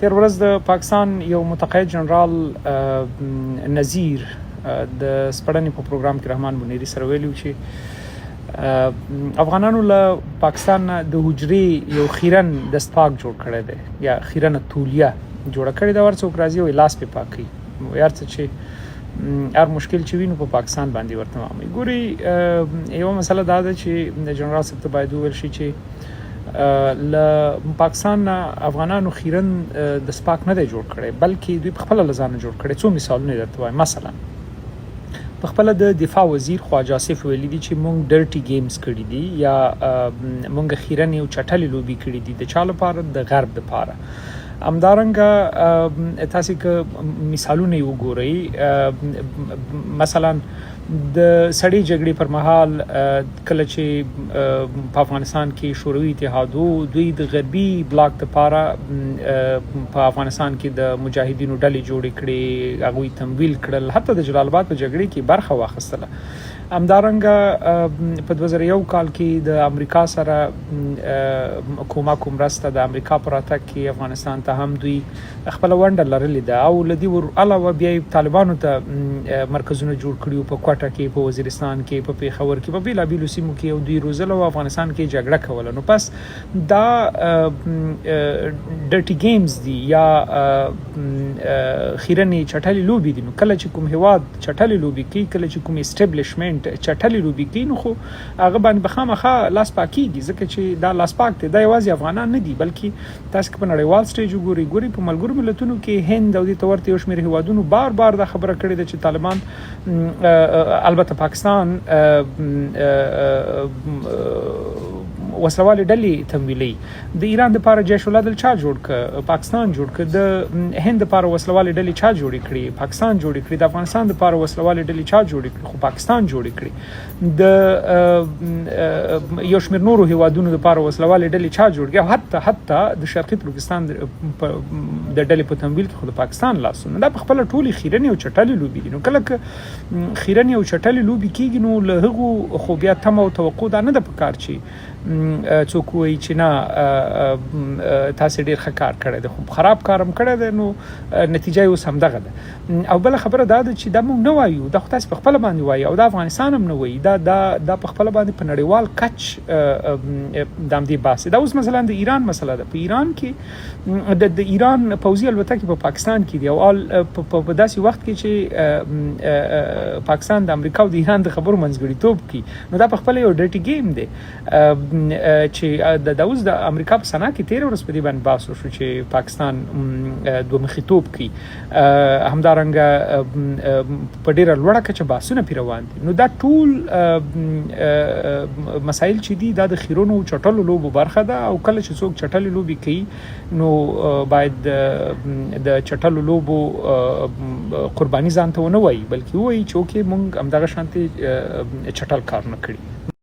تیر ورځ د پاکستان یو متقاعد جنرال نذیر د سپړنې په پروګرام کې رحمان منیری سره ویلي چې افغانانو له پاکستان د حجرې یو خیرن دستپاک جوړ کړی دی یا خیرن تولیه جوړه کړې ده. ورڅوک راځي او لاس په پاکي یار څه چې هر مشکل چې وینو په پاکستان باندې ورته مامي ګوري. یو مسله دا ده چې د جنرال صاحب ته باید وویل شي چې له پاکستان افغانانو خیرن د سپاک نه دی جوړ کړی بلکې دوی په خپل لزانه جوړ کړی. څو مثالونه درته وایم. مثلا په خپل د دفاع وزیر خواجه آصف ویلي دي چې مونږ ډرټي گیمز کړي دي یا مونږ خیرن یو چټلې لوبي کړي دي د چا لپاره د غرب لپاره. همدارنګه تاسو که مثالونه وګورئ مثلا د سړی جګړې پر مهال کله چې په افغانستان کې شوروي اتحاد دوی د غربي بلاک لپاره په افغانستان کې د مجاهدینو ډلې جوړې کړې هغوی تمویل کړل حتی د جلال آباد په جګړې کې برخه واخیستله. همدارنګه په 2001 کال کې د امریکا سره کومک مرسته د امریکا پر اتک کې افغانستان ته هم دوی خپل ونډه لرلې ده او لدی ور علاوه بیا طالبانو ته مرکزونه جوړ کړیو په کوټه کې په وزیرستان کې په پیښور کې په بیلابیلو سیمو کې او دوی روزل او افغانستان کې جګړه کوله. نو پس دا ډرټي گیمز دي یا خیرنی چټلې لوبي دي. نو کله چې کوم هواد چټلې لوبي کوي کله چې کوم اسټابلیشمنت چټلې لوبي کوي نو خو هغه باندې بخامخه لاس پاکيږي ځکه چې دا لاس پاک دی. دا یوازې افغانان نه دي بلکې تاسو په نړیوال سټیج وګورئ په ملګرو ملتونو کې هند او د تورته یو شمېر هوادونو بار دا خبره کړې ده چې طالبان البته پاکستان وسلوالې ډلې تمویلي. د ایران لپاره جیش العدل چا جوړ ک پاکستان جوړ ک. د هند لپاره وسلوالې ډلې چا جوړې کړې پاکستان جوړې کړې. د افغانستان لپاره وسلوالې ډلې چا جوړې کړې خو پاکستان جوړې کړې. د یو شمېر نورو هیوادونو لپاره وسلوالې ډلې چا جوړ کړې حتی د شرقي ترکستان د ډلې په تمویل کې خو د پاکستان لاسونه. دا په خپل ټولي خیرنی او چټلې لوبي دي. نو کله خیرنی او چټلې لوبي کېږي نو له هغو خو بیا تم او توقع دا نه د پکار چی څوک وایي چې نه تاسو ډیر ښه کار کړی دی خو خراب کارم کړی دی نو نتیجه یې اوس همدغه ده. او بل خبره دا ده چې دا موږ نه وایو دا خو تاسو په خپل باندې وایي او دا افغانستان هم نه وایي دا په خپل باندې په نړیوال کچ د همدې باسي. دا اوس مثلا د ایران مسله ده. په ایران کې د ایران پوځي الوتکې په پاکستان کې دي او په داسې وخت کې چې پاکستان د امریکا او د ایران د خبرو منځګړیتوب کوي نو دا په خپل یو ډرټي گیم دی چې د اوس د امریکا په سنا کې 13 ورځې په دې باندې بحث وشو چې پاکستان دوه مخیتوب کوي. همدارنګه په ډیره لوړه کچه بحثونه پی روان دي. نو دا ټول مسایل چې دي دا د خیرونو چټلو لوبو برخه ده او کله چې څوک چټلې لوبي کوي نو باید د چټلو لوبو قرباني ځان ته ونه وایي بلکې وایي چې اوکې مونږ همدغه شانتي چټل کار نه کړی.